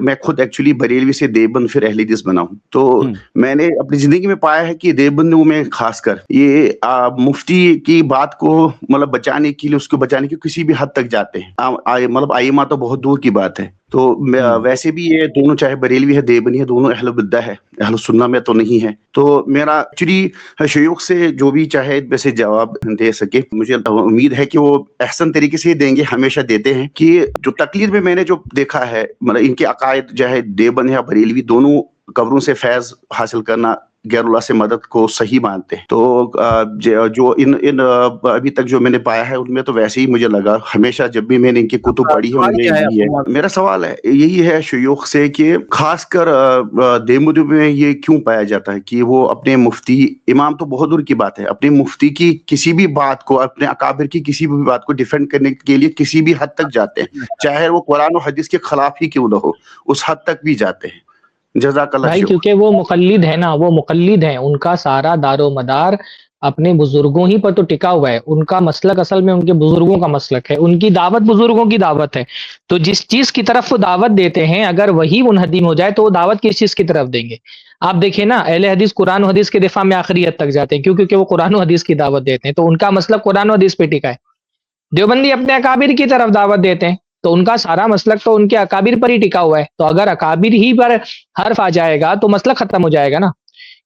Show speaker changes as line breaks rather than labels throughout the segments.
میں خود ایکچولی بریلوی سے دیوبند پھر اہل حدیث بنا ہوں، تو میں نے اپنی زندگی میں پایا ہے کہ دیوبندوں میں خاص کر یہ مفتی کی بات کو مطلب بچانے کے لیے، اس کو بچانے کے کسی بھی حد تک جاتے ہیں، مطلب ائمہ تو بہت دور کی بات ہے. تو ویسے بھی یہ دونوں چاہے بریلوی ہے دیوبندی ہے، دونوں اہل بدعہ ہے، اہل سنہ میں تو نہیں ہے. تو میرا ایکچولی شیوخ سے جو بھی چاہے ویسے جواب دے سکے، مجھے امید ہے کہ وہ احسن طریقے سے دیں گے، ہمیشہ دیتے ہیں. کہ جو تقلید میں نے جو دیکھا ہے، مطلب ان کے عقائد چاہے دیوبند یا بریلوی دونوں قبروں سے فیض حاصل کرنا، غیر اللہ سے مدد کو صحیح مانتے ہیں. تو جو ان ابھی تک جو میں نے پایا ہے ان میں تو ویسے ہی مجھے لگا، ہمیشہ جب بھی میں نے ان کی کتب پڑھی ہے ان میں یہی ہے. میرا سوال ہے یہی ہے شیوخ سے کہ خاص کر دیوبند میں یہ کیوں پایا جاتا ہے کہ وہ اپنے مفتی، امام تو بہت دور کی بات ہے، اپنے مفتی کی کسی بھی بات کو، اپنے اکابر کی کسی بھی بات کو ڈیفینڈ کرنے کے لیے کسی بھی حد تک جاتے ہیں، چاہے وہ قرآن و حدیث کے خلاف ہی کیوں نہ ہو، اس حد تک بھی جاتے ہیں. جزاک اللہ
بھائی
شیوخ.
کیونکہ وہ مقلد ہے نا، وہ مقلد ہیں، ان کا سارا دار و مدار اپنے بزرگوں ہی پر تو ٹکا ہوا ہے. ان کا مسلک اصل میں ان کے بزرگوں کا مسلک ہے، ان کی دعوت بزرگوں کی دعوت ہے. تو جس چیز کی طرف وہ دعوت دیتے ہیں اگر وہی منہدم ہو جائے تو وہ دعوت کس چیز کی طرف دیں گے؟ آپ دیکھیں نا، اہل حدیث قرآن و حدیث کے دفاع میں آخری حد تک جاتے ہیں، کیونکہ وہ قرآن و حدیث کی دعوت دیتے ہیں، تو ان کا مسلک قرآن و حدیث پہ ٹکا ہے. دیوبندی اپنے اکابر کی طرف دعوت دیتے ہیں، تو ان کا سارا مسلک تو ان کے اکابر پر ہی ٹکا ہوا ہے. تو اگر اکابر ہی پر حرف آ جائے گا تو مسلک ختم ہو جائے گا نا،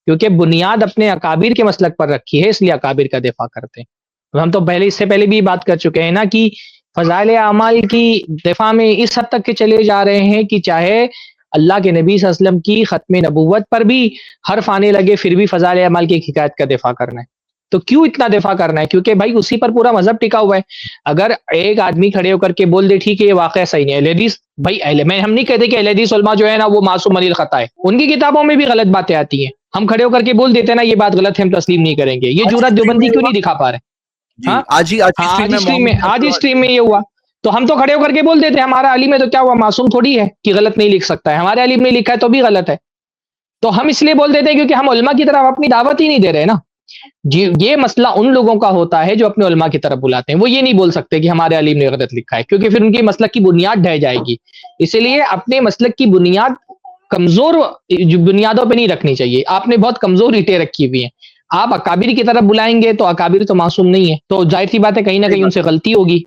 کیونکہ بنیاد اپنے اکابر کے مسلک پر رکھی ہے، اس لیے اکابر کا دفاع کرتے ہیں. ہم تو اس سے پہلے بھی بات کر چکے ہیں نا کہ فضائل اعمال کی دفاع میں اس حد تک کے چلے جا رہے ہیں کہ چاہے اللہ کے نبی صلی اللہ علیہ وسلم کی ختم نبوت پر بھی حرف آنے لگے پھر بھی فضائل اعمال کی حکایت کا دفاع کرنا ہے. تو کیوں اتنا دفاع کرنا ہے؟ کیونکہ بھائی اسی پر پورا مذہب ٹکا ہوا ہے. اگر ایک آدمی کھڑے ہو کر کے بول دے ٹھیک ہے یہ واقعہ صحیح نہیں ہے، اہل حدیث بھائی ہم نہیں کہتے کہ اہل حدیث علماء جو ہے نا وہ معصوم علی الخطا ہے، ان کی کتابوں میں بھی غلط باتیں آتی ہیں، ہم کھڑے ہو کر کے بول دیتے ہیں نا یہ بات غلط ہے، ہم تسلیم نہیں کریں گے. یہ جرات دیوبندی کیوں نہیں دکھا پا رہے؟ ہاں آج اسٹریم میں یہ ہوا تو ہم تو کھڑے ہو کر کے بول دیتے ہیں ہمارا عالم ہے تو کیا ہوا، معصوم تھوڑی ہے کہ غلط نہیں لکھ سکتا ہے، ہمارے عالم نے لکھا ہے تو بھی غلط ہے. تو ہم اس لیے بول دیتے ہیں کیونکہ ہم علماء کی طرف اپنی دعوت ہی نہیں دے رہے نا. جی یہ مسئلہ ان لوگوں کا ہوتا ہے جو اپنے علماء کی طرف بلاتے ہیں، وہ یہ نہیں بول سکتے کہ ہمارے عالم نے غلط لکھا ہے، کیونکہ پھر ان کی مسلک کی بنیاد ڈھہ جائے گی. اسی لیے اپنے مسلک کی بنیاد کمزور بنیادوں پہ نہیں رکھنی چاہیے. آپ نے بہت کمزور اینٹیں رکھی ہوئی ہیں، آپ اکابر کی طرف بلائیں گے تو اکابر تو معصوم نہیں ہے، تو ظاہر سی بات ہے کہیں نہ کہیں ان سے غلطی ہوگی،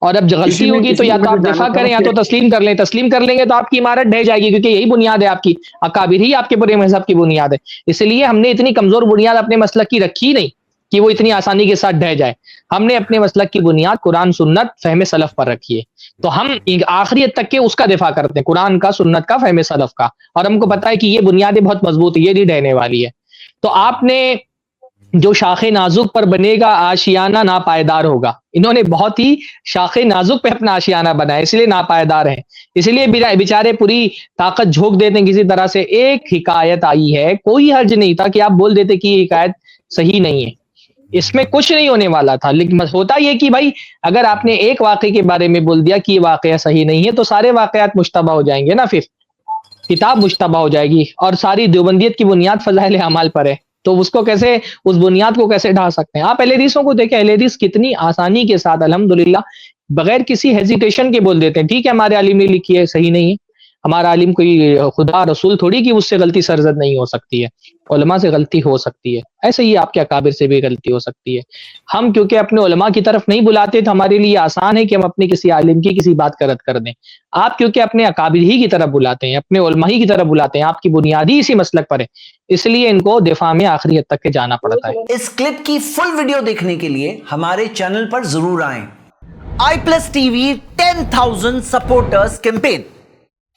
اور اب غلطی ہوگی تو یا تو آپ دفاع کریں یا تو تسلیم کر لیں. تسلیم کر لیں گے تو آپ کی عمارت ڈھہ جائے گی، کیونکہ یہی بنیاد ہے آپ کی، اکابر ہی آپ کے پورے مذہب کی بنیاد ہے. اس لیے ہم نے اتنی کمزور بنیاد اپنے مسلک کی رکھی نہیں کہ وہ اتنی آسانی کے ساتھ ڈھہ جائے. ہم نے اپنے مسلک کی بنیاد قرآن سنت فہم سلف پر رکھی ہے، تو ہم آخری حد تک کے اس کا دفاع کرتے ہیں، قرآن کا، سنت کا، فہم سلف کا، اور ہم کو پتہ ہے کہ یہ بنیادیں بہت مضبوط ہے، یہ نہیں ڈھہنے والی ہے. تو آپ نے جو شاخ نازک پر بنے گا آشیانہ ناپائیدار ہوگا، انہوں نے بہت ہی شاخ نازک پہ اپنا آشیانہ بنایا، اس لیے ناپائیدار ہیں، اس لیے بیچارے پوری طاقت جھونک دیتے ہیں کسی طرح سے. ایک حکایت آئی ہے، کوئی حرج نہیں تھا کہ آپ بول دیتے کہ یہ حکایت صحیح نہیں ہے، اس میں کچھ نہیں ہونے والا تھا. لیکن ہوتا یہ کہ بھائی اگر آپ نے ایک واقعے کے بارے میں بول دیا کہ یہ واقعہ صحیح نہیں ہے تو سارے واقعات مشتبہ ہو جائیں گے نا، پھر کتاب مشتبہ ہو جائے گی، اور ساری دیوبندیت کی بنیاد فضائل اعمال پر ہے، تو اس کو کیسے، اس بنیاد کو کیسے ڈھا سکتے ہیں؟ آپ اہل حدیثوں کو دیکھیں، اہل حدیث کتنی آسانی کے ساتھ الحمدللہ بغیر کسی ہیزیٹیشن کے بول دیتے ہیں ٹھیک ہے ہمارے عالم نے لکھی ہے صحیح نہیں ہے. ہمارا عالم کوئی خدا رسول تھوڑی کہ اس سے غلطی سرزد نہیں ہو سکتی ہے، علماء سے غلطی ہو سکتی ہے، ایسے ہی آپ کے اکابر سے بھی غلطی ہو سکتی ہے. ہم کیونکہ اپنے علماء کی طرف نہیں بلاتے تو ہمارے لیے آسان ہے کہ ہم اپنے کسی عالم کی کسی بات کا رد کر دیں. آپ کیونکہ اپنے اکابر ہی کی طرف بلاتے ہیں، اپنے علماء ہی کی طرف بلاتے ہیں، آپ کی بنیادی اسی مسلک پر ہے، اس لیے ان کو دفاع میں آخری حد تک کے جانا پڑتا ہے.
اس کلپ کی فل ویڈیو دیکھنے کے لیے ہمارے چینل پر ضرور آئیں. i+TV 10,000 supporters campaign.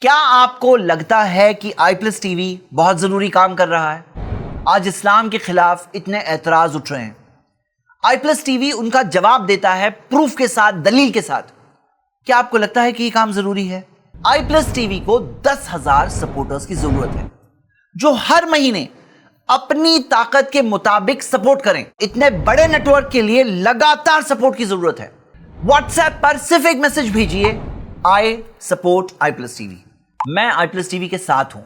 کیا آپ کو لگتا ہے کہ i+TV بہت ضروری کام کر رہا ہے؟ آج اسلام کے خلاف اتنے اعتراض اٹھ رہے ہیں، i+TV ان کا جواب دیتا ہے پروف کے ساتھ، دلیل کے ساتھ. کیا آپ کو لگتا ہے کہ یہ کام ضروری ہے؟ i+TV کو 10,000 سپورٹرز کی ضرورت ہے جو ہر مہینے اپنی طاقت کے مطابق سپورٹ کریں. اتنے بڑے نیٹ ورک کے لیے لگاتار سپورٹ کی ضرورت ہے. واٹس ایپ پر صرف ایک میسج بھیجئے، I support i+TV. میں i+TV کے ساتھ ہوں.